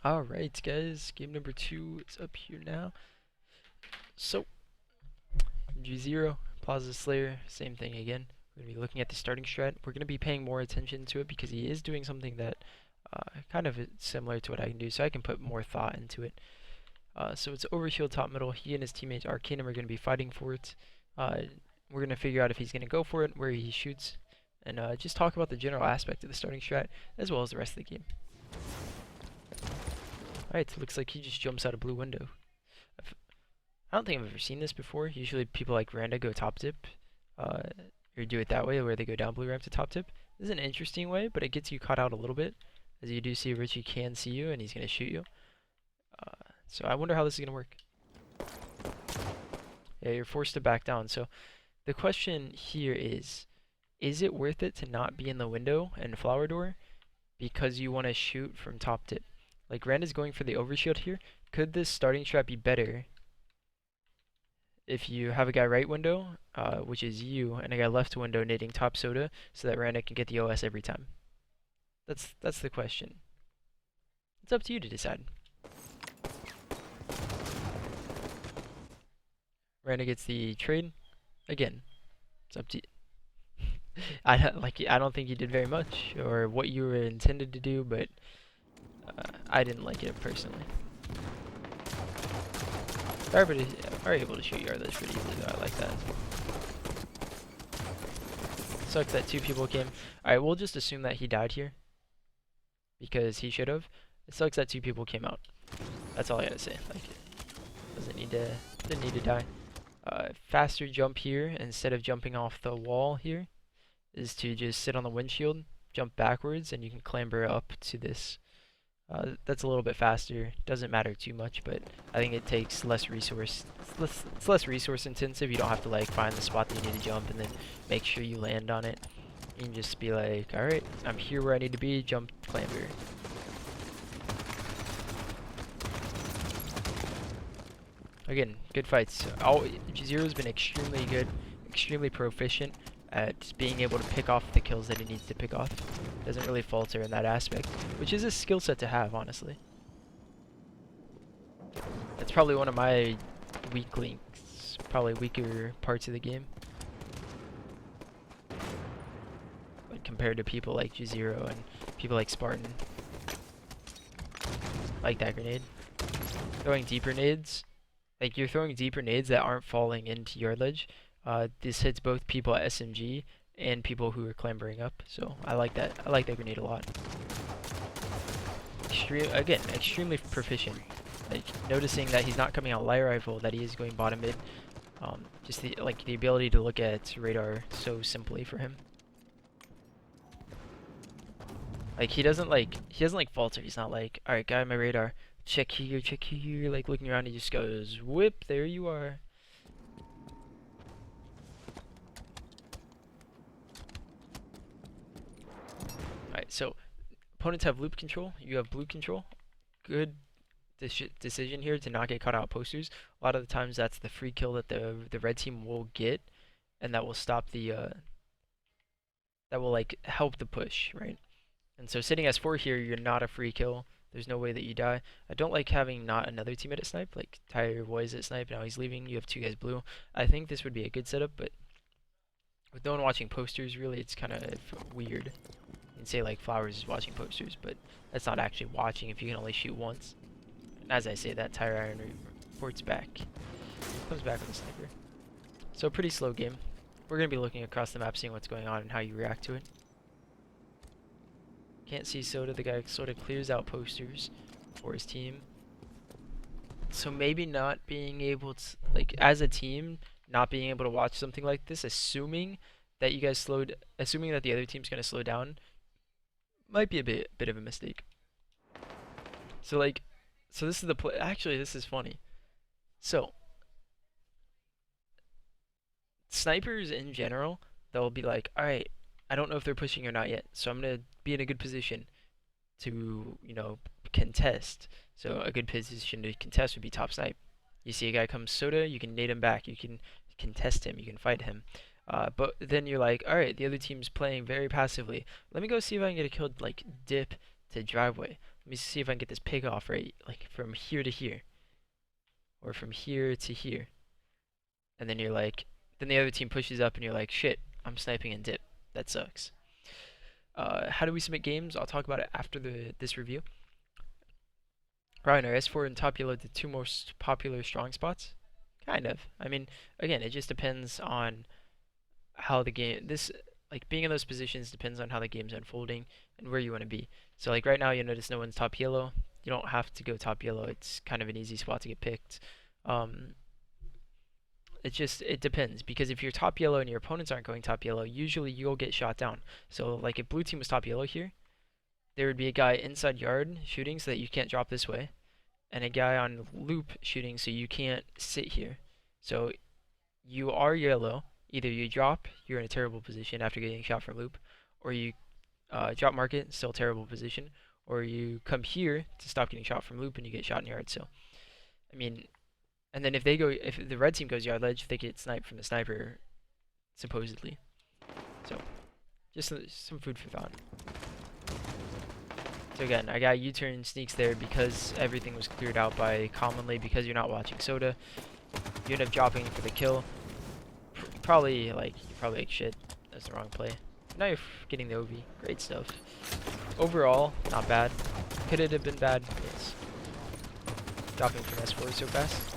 Alright guys, game number 2 is up here now. So, Juziro, Plaza Slayer, same thing again. We're going to be looking at the starting strat. We're going to be paying more attention to it because he is doing something that kind of is similar to what I can do, so I can put more thought into it. So it's overshield top middle. He and his teammate Arcanum are going to be fighting for it. We're going to figure out if he's going to go for it, where he shoots, and just talk about the general aspect of the starting strat as well as the rest of the game. Alright, looks like he just jumps out a blue window. I don't think I've ever seen this before. Usually people like Randa go top tip, or do it that way, where they go down blue ramp to top tip. This is an interesting way, but it gets you caught out a little bit, as you do see Richie can see you, and he's going to shoot you. So I wonder how this is going to work. Yeah, you're forced to back down. So the question here is it worth it to not be in the window and flower door because you want to shoot from top tip? Like, Randa's going for the overshield here. Could this starting strat be better if you have a guy right window, which is you, and a guy left window nading top soda, so that Randa can get the OS every time? That's the question. It's up to you to decide. Randa gets the trade. Again, it's up to you. I don't think you did very much, or what you were intended to do, but I didn't like it personally. Everybody are able to shoot yard pretty easily though. I like that. Sucks that two people came. Alright, we'll just assume that he died here, because he should have. It sucks that two people came out. That's all I gotta say. Like, didn't need to die. Faster jump here instead of jumping off the wall here is to just sit on the windshield, jump backwards, and you can clamber up to this. That's a little bit faster. Doesn't matter too much, but I think it takes less resource. It's less resource intensive. You don't have to like find the spot that you need to jump and then make sure you land on it. You can just be like, all right, I'm here where I need to be. Jump, clamber. Again, good fights. Juziro's been extremely good, extremely proficient at being able to pick off the kills that he needs to pick off. Doesn't really falter in that aspect, which is a skill set to have, honestly. That's probably one of my weak links, probably weaker parts of the game. Like compared to people like Juziro and people like Spartan. Like that grenade. Throwing deeper nades. Like, you're throwing deeper nades that aren't falling into yard ledge. This hits both people at SMG and people who are clambering up. So I like that. I like that grenade a lot. Extremely proficient. Like, noticing that he's not coming out light rifle, that he is going bottom mid. Just the ability to look at radar so simply for him. Like, he doesn't falter. He's not like, all right, guy on my radar. Check here, like looking around, he just goes, whip, there you are. Alright, so opponents have loop control, you have blue control. Good decision here to not get caught out posters. A lot of the times that's the free kill that the red team will get, and that will stop the that will like help the push, right? And so sitting as 4 here, you're not a free kill. There's no way that you die. I don't like having not another teammate at snipe. Like, Tyre was at snipe, now he's leaving. You have 2 guys blue. I think this would be a good setup, but with no one watching posters, really, it's kind of weird. You can say, like, Flowers is watching posters, but that's not actually watching if you can only shoot once. And as I say that, Tyre Iron reports back. Comes back with a sniper. So, pretty slow game. We're going to be looking across the map, seeing what's going on and how you react to it. Can't see Soda. The guy sort of clears out posters for his team. So maybe not being able to, like, as a team, not being able to watch something like this, assuming that you guys assuming that the other team's going to slow down, might be a bit of a mistake. So this is the play. Actually, this is funny. So snipers in general, they'll be like, all right, I don't know if they're pushing or not yet, so I'm gonna be in a good position to, contest. So a good position to contest would be top snipe. You see a guy come soda, you can nade him back, you can contest him, you can fight him. But then you're like, alright, the other team's playing very passively. Let me go see if I can get a kill, like, dip to driveway. Let me see if I can get this pick off right, like from here to here, or from here to here. And then you're like, then the other team pushes up and you're like, shit, I'm sniping and dip. That sucks. How do we submit games? I'll talk about it after this review. Ryan, are S4 and top yellow the two most popular strong spots? Kind of. I mean, again, it just depends on how the game, like being in those positions depends on how the game's unfolding and where you want to be. So like right now, you notice no one's top yellow. You don't have to go top yellow. It's kind of an easy spot to get picked. It depends, because if you're top yellow and your opponents aren't going top yellow, usually you'll get shot down. So like if blue team was top yellow here, there would be a guy inside yard shooting so that you can't drop this way, and a guy on loop shooting so you can't sit here. So you are yellow. Either you drop, you're in a terrible position after getting shot from loop, or you drop market, still terrible position, or you come here to stop getting shot from loop and you get shot in yard. So, I mean, and then if the red team goes yard ledge, they get sniped from the sniper, supposedly. So, just some food for thought. So again, I got U-turn sneaks there because everything was cleared out by commonly, because you're not watching soda. You end up dropping for the kill. Probably like shit. That's the wrong play. Now you're getting the OV. Great stuff. Overall, not bad. Could it have been bad? Yes. Dropping from S4 so fast.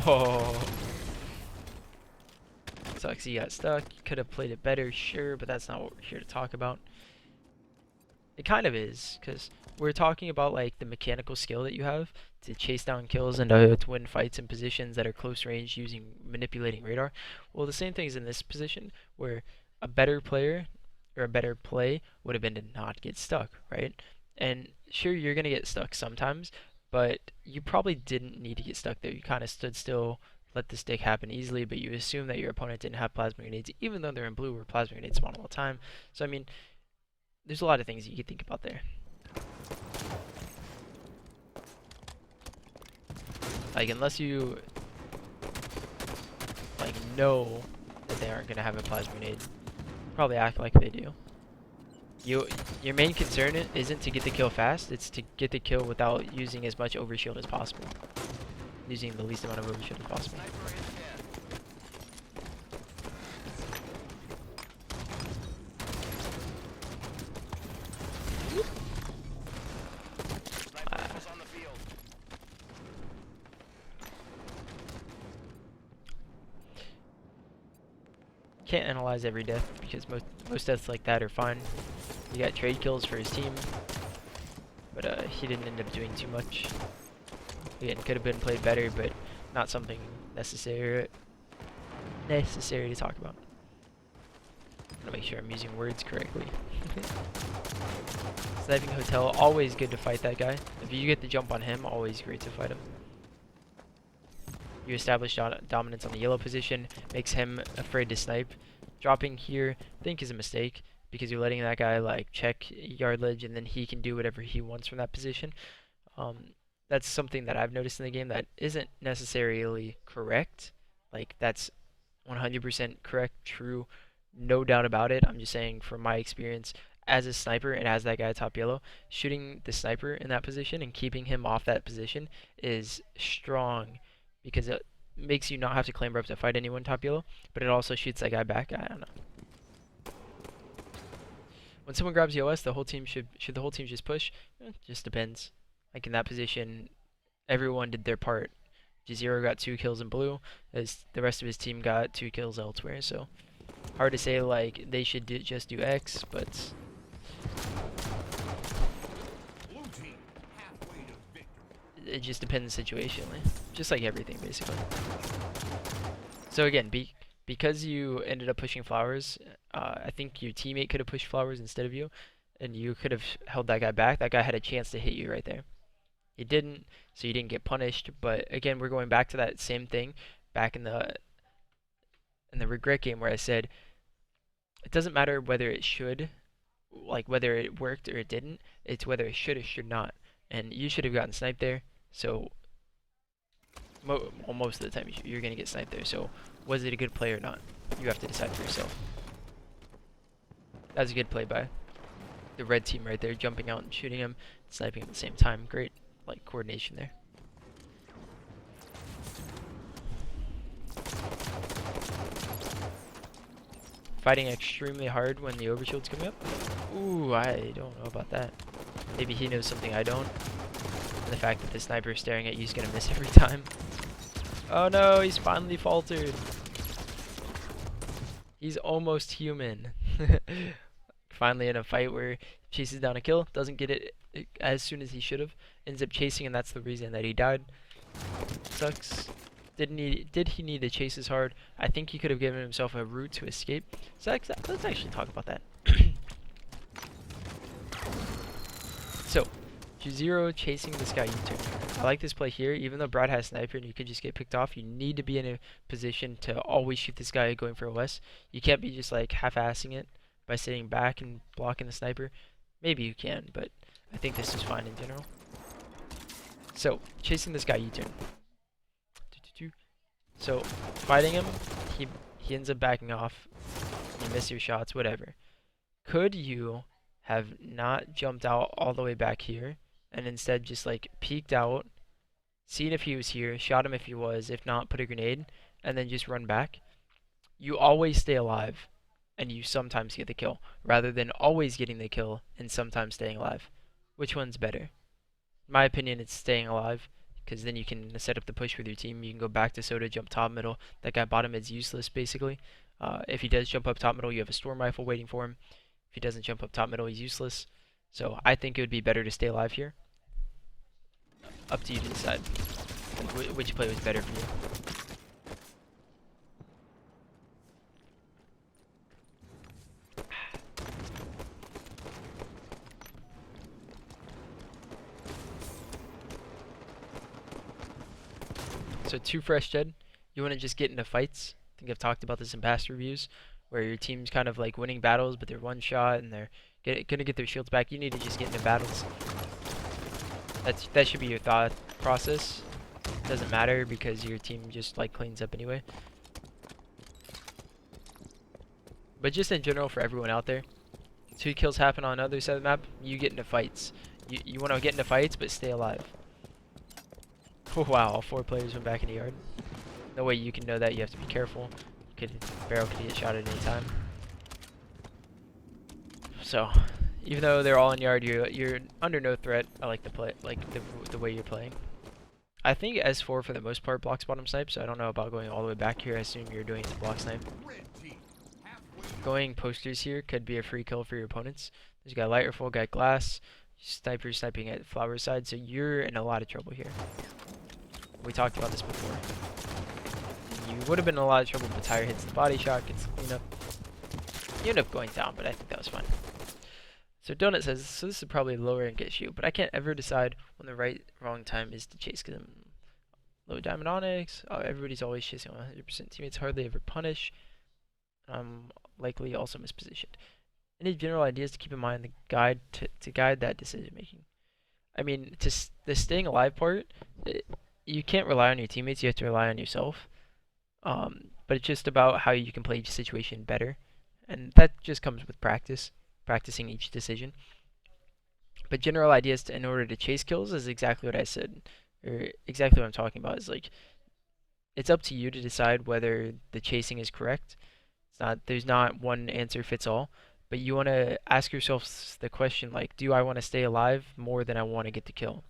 Oh. Sucks he got stuck. Could have played it better, sure, but that's not what we're here to talk about. It kind of is, because we're talking about like the mechanical skill that you have to chase down kills and to win fights in positions that are close range using manipulating radar. Well, the same thing is in this position, where a better player or a better play would have been to not get stuck, right? And sure, you're gonna get stuck sometimes, but you probably didn't need to get stuck there. You kind of stood still, let the stick happen easily, but you assume that your opponent didn't have plasma grenades, even though they're in blue where plasma grenades spawn all the time. So I mean, there's a lot of things you could think about there. Like, unless you like know that they aren't gonna have a plasma grenade, probably act like they do. Your main concern isn't to get the kill fast, it's to get the kill without using as much overshield as possible. Using the least amount of overshield as possible. Can't analyze every death because most deaths like that are fine. He got trade kills for his team, but he didn't end up doing too much. Again, could have been played better, but not something necessary to talk about. I'm gonna make sure I'm using words correctly. Sniping Hotel, always good to fight that guy. If you get the jump on him, always great to fight him. You establish dominance on the yellow position, makes him afraid to snipe. Dropping here, I think, is a mistake, because you're letting that guy like check yard ledge and then he can do whatever he wants from that position. That's something that I've noticed in the game that isn't necessarily correct. Like, that's 100% correct, true, no doubt about it. I'm just saying from my experience as a sniper and as that guy top yellow, shooting the sniper in that position and keeping him off that position is strong, because it makes you not have to clamber up to fight anyone top yellow, but it also shoots that guy back. I don't know. When someone grabs EOS, the whole team should the whole team just push? Just depends. Like in that position, everyone did their part. Juziro got 2 kills in blue, as the rest of his team got 2 kills elsewhere. So hard to say like they should just do X, but it just depends situationally, just like everything basically. So again, because you ended up pushing flowers, I think your teammate could have pushed flowers instead of you, and you could have held that guy back. That guy had a chance to hit you right there. He didn't, so you didn't get punished. But again, we're going back to that same thing back in the regret game where I said it doesn't matter whether it should, like whether it worked or it didn't. It's whether it should or should not. And you should have gotten sniped there. So most of the time you're gonna get sniped there. So was it a good play or not? You have to decide for yourself. That was a good play by the red team right there jumping out and shooting him, sniping at the same time. Great, like, coordination there. Fighting extremely hard when the overshield's coming up. Ooh, I don't know about that. Maybe he knows something I don't. And the fact that the sniper is staring at you is gonna miss every time. Oh no, he's finally faltered. He's almost human. Finally in a fight where he chases down a kill, doesn't get it as soon as he should have, ends up chasing, and that's the reason that he died. Sucks. Did he need to chase as hard? I think he could have given himself a route to escape. So let's actually talk about that. So, Juziro chasing this guy U-turn. I like this play here. Even though Brad has sniper and you could just get picked off, you need to be in a position to always shoot this guy going for OS. You can't be just like half-assing it by sitting back and blocking the sniper. Maybe you can, but I think this is fine in general. So, chasing this guy U-turn. So, fighting him, he ends up backing off. You miss your shots, whatever. Could you have not jumped out all the way back here and instead just like peeked out, seen if he was here, shot him if he was, if not, put a grenade, and then just run back? You always stay alive, and you sometimes get the kill, rather than always getting the kill and sometimes staying alive. Which one's better? In my opinion, it's staying alive, because then you can set up the push with your team. You can go back to Soda, jump top middle. That guy bottom mid's useless, basically. If he does jump up top middle, you have a storm rifle waiting for him. If he doesn't jump up top middle, he's useless. So I think it would be better to stay alive here. Up to you to decide which play was better for you. So too fresh dead, you want to just get into fights. I think I've talked about this in past reviews, where your team's kind of like winning battles, but they're one shot and they're gonna get their shields back. You need to just get into battles. That should be your thought process. Doesn't matter because your team just like cleans up anyway. But just in general for everyone out there, 2 kills happen on the other side of the map, you get into fights. You want to get into fights, but stay alive. Oh, wow, all 4 players went back in the yard. No way you can know that. You have to be careful. Barrel could get shot at any time. So, even though they're all in yard, you're under no threat. I like the play, like the way you're playing. I think S4 for the most part blocks bottom snipe, so I don't know about going all the way back here. I assume you're doing it to block snipe. Going posters here could be a free kill for your opponents. There's got light rifle, got glass, sniper sniping at flower side, so you're in a lot of trouble here. We talked about this before. You would have been in a lot of trouble, but tire hits the body shot, gets cleaned up. You end up going down, but I think that was fine. So Donut says, so this is probably lower and get you, but I can't ever decide when the wrong time is to chase, because I'm low diamond onyx. Everybody's always chasing 100%. Teammates hardly ever punish. I'm likely also mispositioned. Any general ideas to keep in mind to guide that decision making? I mean, the staying alive part, you can't rely on your teammates. You have to rely on yourself. But it's just about how you can play each situation better, and that just comes with practicing each decision. But general ideas in order to chase kills is exactly what I said, or exactly what I'm talking about. Is like, it's up to you to decide whether the chasing is correct. There's not one answer fits all, but you want to ask yourself the question, like, do I want to stay alive more than I want to get the kill?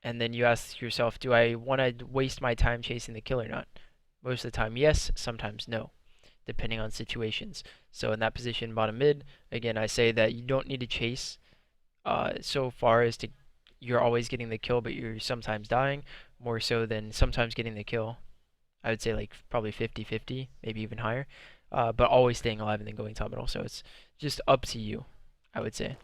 And then you ask yourself, do I want to waste my time chasing the kill or not? Most of the time, yes. Sometimes, no, depending on situations. So in that position, bottom mid, again, I say that you don't need to chase so far as to you're always getting the kill, but you're sometimes dying, more so than sometimes getting the kill. I would say like probably 50-50, maybe even higher, but always staying alive and then going top middle. So it's just up to you, I would say.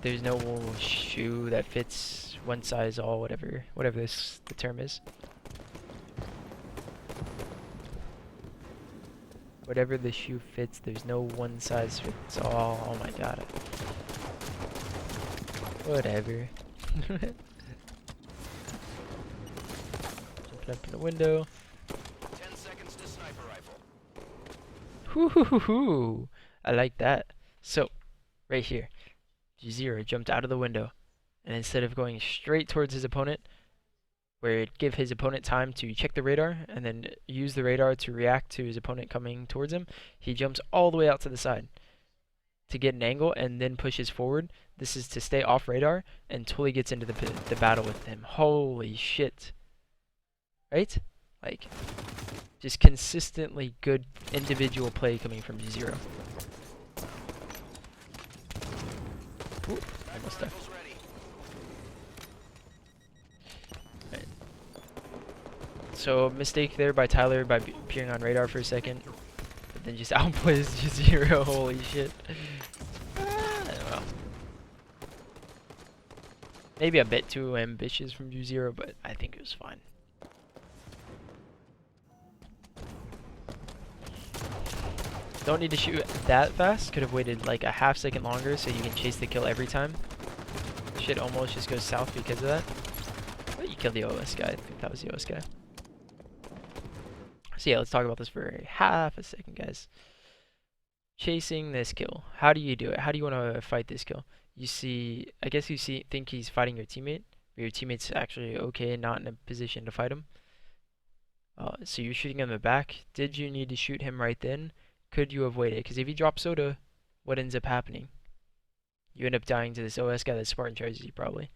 There's no shoe that fits one size all, whatever the term is. Whatever the shoe fits, there's no one size fits all. Oh my god. Whatever. Jumping up in the window. 10 seconds to sniper rifle. Hoo. I like that. So, right here. Juziro jumped out of the window, and instead of going straight towards his opponent, where it'd give his opponent time to check the radar and then use the radar to react to his opponent coming towards him, he jumps all the way out to the side to get an angle and then pushes forward. This is to stay off radar until he gets into the battle with him. Holy shit. Right? Like, just consistently good individual play coming from Juziro. Ooh, almost there. Rifles ready. Right. So, mistake there by Tyler by appearing on radar for a second. But then just outplays Juziro. Holy shit. Well, maybe a bit too ambitious from Juziro, but I think it was fine. Don't need to shoot that fast. Could have waited like a half second longer so you can chase the kill every time. Shit almost just goes south because of that. But you killed the OS guy. I think that was the OS guy. So yeah, let's talk about this for half a second, guys. Chasing this kill. How do you do it? How do you want to fight this kill? You see, I guess you think he's fighting your teammate, but your teammate's actually okay, not in a position to fight him. So you're shooting him in the back. Did you need to shoot him right then? Could you avoid it? Because if you drop soda, what ends up happening? You end up dying to this OS guy that Spartan charges you, probably.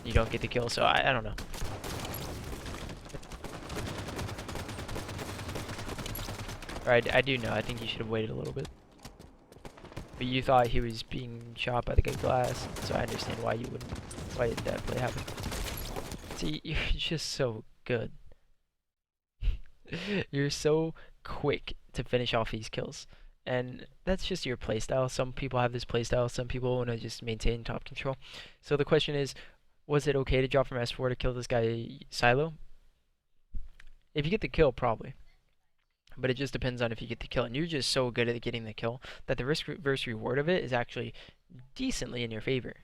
You don't get the kill, so I don't know. Or I do know. I think you should have waited a little bit. But you thought he was being shot by the good glass, so I understand why you wouldn't. Why that play happened. See, you're just so good. You're so quick to finish off these kills, and that's just your playstyle. Some people have this playstyle, some people want to just maintain top control. So the question is, was it okay to drop from S4 to kill this guy Silo? If you get the kill, probably, but it just depends on if you get the kill, and you're just so good at getting the kill that the risk versus reward of it is actually decently in your favor.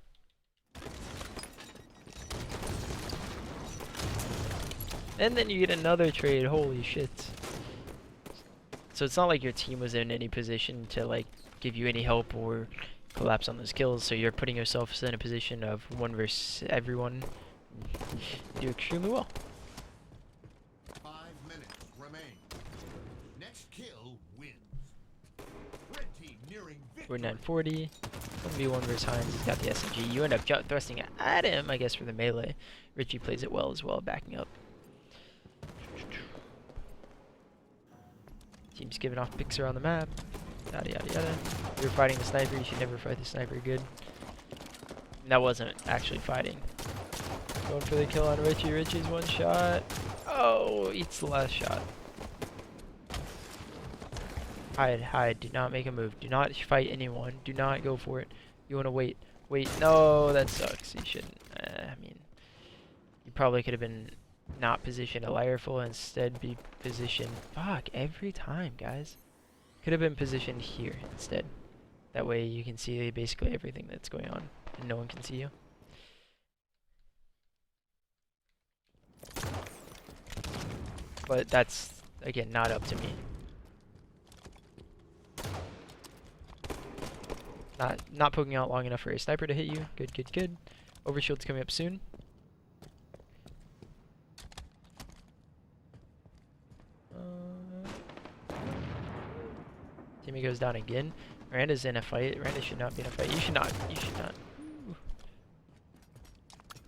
And then you get another trade. Holy shit. So it's not like your team was in any position to like give you any help or collapse on those kills. So you're putting yourself in a position of one versus everyone. You do extremely well. 5 minutes remain. Next kill wins. Red team nearing victory. 4940. 1v1 versus Hines. He's got the SMG. You end up thrusting at him, I guess, for the melee. Richie plays it well as well, backing up. Team's giving off pics around the map. Yada yada yada. You're fighting the sniper. You should never fight the sniper good. And that wasn't actually fighting. Going for the kill on Richie. Richie's one shot. Oh, eats the last shot. Hide, hide. Do not make a move. Do not fight anyone. Do not go for it. You want to wait. Wait. No, that sucks. You shouldn't. I mean, you probably could have been not positioned a light rifle, instead be positioned. Fuck, every time, guys. Could have been positioned here instead. That way you can see basically everything that's going on and no one can see you. But that's, again, not up to me. Not poking out long enough for a sniper to hit you. Good, good, good. Overshield's coming up soon. Teammate goes down again. Miranda's in a fight. Miranda should not be in a fight. You should not. You should not. Ooh.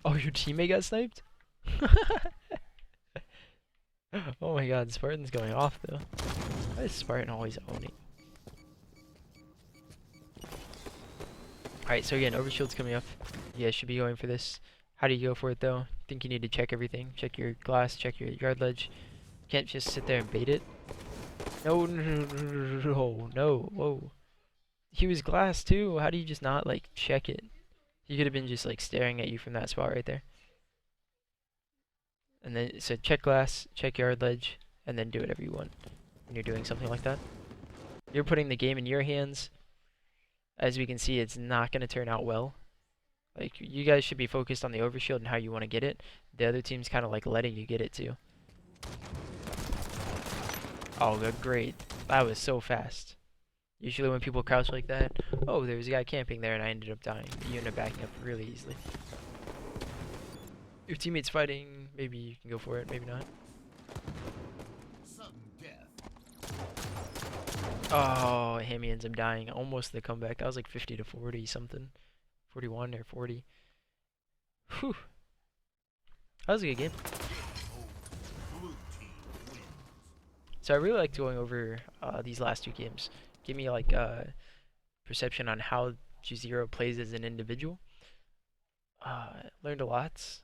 Oh, your teammate got sniped? Oh my god, Spartan's going off though. Why is Spartan always owning? Alright, so again, overshield's coming up. You guys should be going for this. How do you go for it though? Think you need to check everything. Check your glass, check your yard ledge. You can't just sit there and bait it. No, no, no, whoa. He was glass too. How do you just not like check it? He could have been just like staring at you from that spot right there. And then, so check glass, check yard ledge, and then do whatever you want when you're doing something like that. You're putting the game in your hands. As we can see, it's not going to turn out well. Like, you guys should be focused on the overshield and how you want to get it. The other team's kind of like letting you get it too. Oh, good, great. That was so fast. Usually when people crouch like that, oh, there was a guy camping there and I ended up dying. You end up backing up really easily. Your teammate's fighting, maybe you can go for it, maybe not. Sudden death. Oh, Hammy ends up dying. Almost the comeback. That was like 50 to 40 something. 41 or 40. Whew. That was a good game. Blue team wins. So I really liked going over these last two games. Give me like perception on how Juziro plays as an individual. Learned a lot.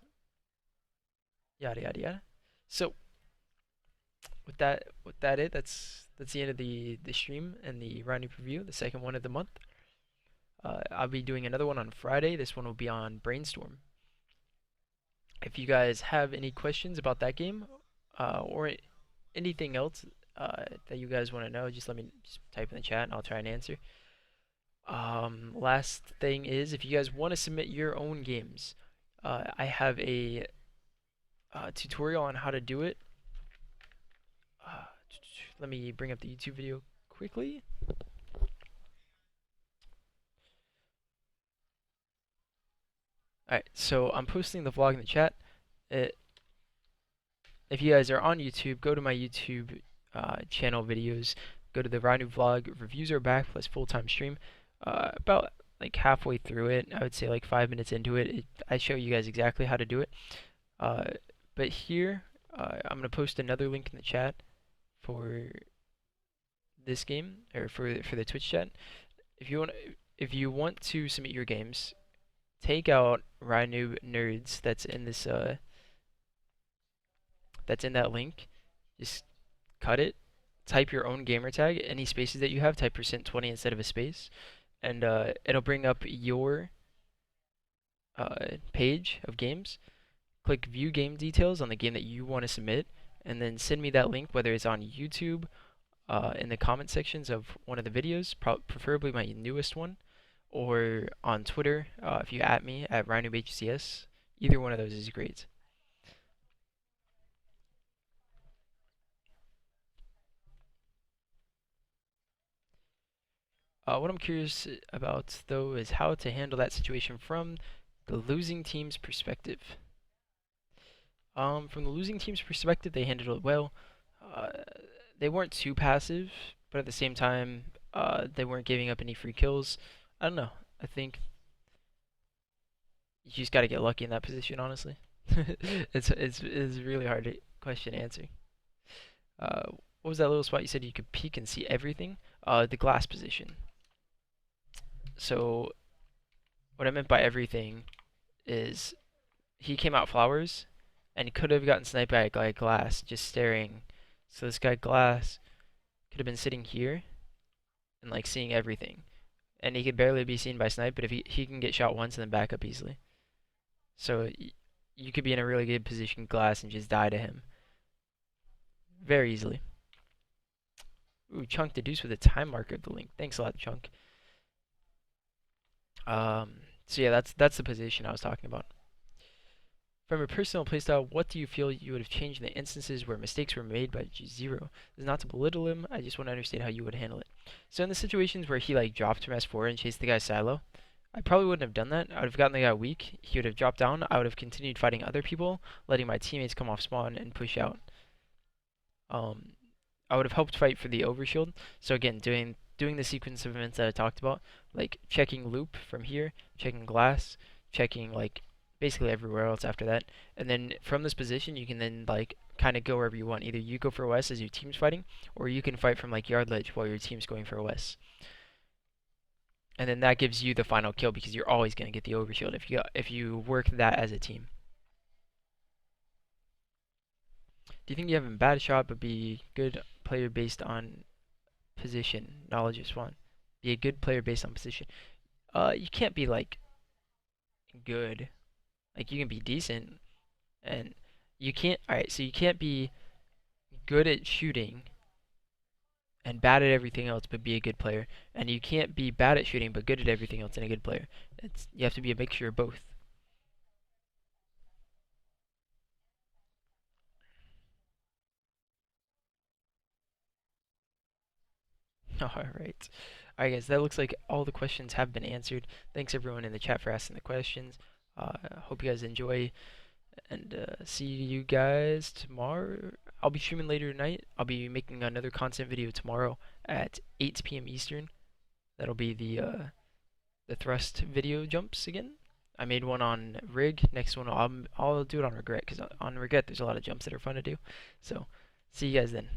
Yada yada yada. So that's the end of the stream and the RyaNoob review, the second one of the month. I'll be doing another one on Friday. This one will be on Brainstorm. If you guys have any questions about that game, or anything else that you guys want to know, just let me just type in the chat and I'll try and answer. Last thing is, if you guys want to submit your own games, I have a tutorial on how to do it. Let me bring up the YouTube video quickly. Alright, so I'm posting the vlog in the chat. If you guys are on YouTube, go to my YouTube channel videos. Go to the RyaNoob vlog. Reviews are back plus full-time stream. About like halfway through it, I would say like 5 minutes into it, I show you guys exactly how to do it. But here, I'm gonna post another link in the chat for this game, or for the Twitch chat. If you want to submit your games, take out RyaNoob Nerds that's in this that's in that link. Just cut it. Type your own gamer tag. Any spaces that you have, type %20 instead of a space, and it'll bring up your page of games. Click View Game Details on the game that you want to submit, and then send me that link, whether it's on YouTube, in the comment sections of one of the videos, preferably my newest one, or on Twitter, if you at me at RyaNoobHCS. Either one of those is great. What I'm curious about, though, is how to handle that situation from the losing team's perspective. From the losing team's perspective, they handled it well. Uh, they weren't too passive, but at the same time, they weren't giving up any free kills. I don't know. I think you just got to get lucky in that position, honestly. It's a really hard question to answer. What was that little spot you said you could peek and see everything? The glass position. So what I meant by everything is he came out flowers and he could have gotten sniped by a guy glass just staring. So this guy glass could have been sitting here and like seeing everything. And he could barely be seen by snipe, but if he can get shot once and then back up easily. So you could be in a really good position glass and just die to him very easily. Ooh, Chunk deduced with a time marker of the link. Thanks a lot, Chunk. So yeah, that's the position I was talking about. From your personal playstyle, what do you feel you would have changed in the instances where mistakes were made by Juziro? This is not to belittle him, I just want to understand how you would handle it. So in the situations where he like dropped from S4 and chased the guy's silo, I probably wouldn't have done that. I would have gotten the guy weak, he would have dropped down, I would have continued fighting other people, letting my teammates come off spawn and push out. I would have helped fight for the overshield. So again, doing the sequence of events that I talked about, like checking loop from here, checking glass, checking like basically everywhere else after that, and then from this position you can then like kind of go wherever you want. Either you go for West as your team's fighting, or you can fight from like yard ledge while your team's going for West. And then that gives you the final kill because you're always going to get the overshield if you work that as a team. Do you think you have a bad shot but be good player based on position? Knowledge is one. Be a good player based on position. You can't be like good. Like you can be decent, and you can't. All right, so you can't be good at shooting and bad at everything else, but be a good player. And you can't be bad at shooting but good at everything else and a good player. You have to be a mixture of both. All right. Alright, guys, that looks like all the questions have been answered. Thanks everyone in the chat for asking the questions. Hope you guys enjoy, and see you guys tomorrow. I'll be streaming later tonight. I'll be making another content video tomorrow at 8 p.m. Eastern. That'll be the thrust video jumps again. I made one on rig. Next one I'll do it on regret, because on regret there's a lot of jumps that are fun to do. So see you guys then.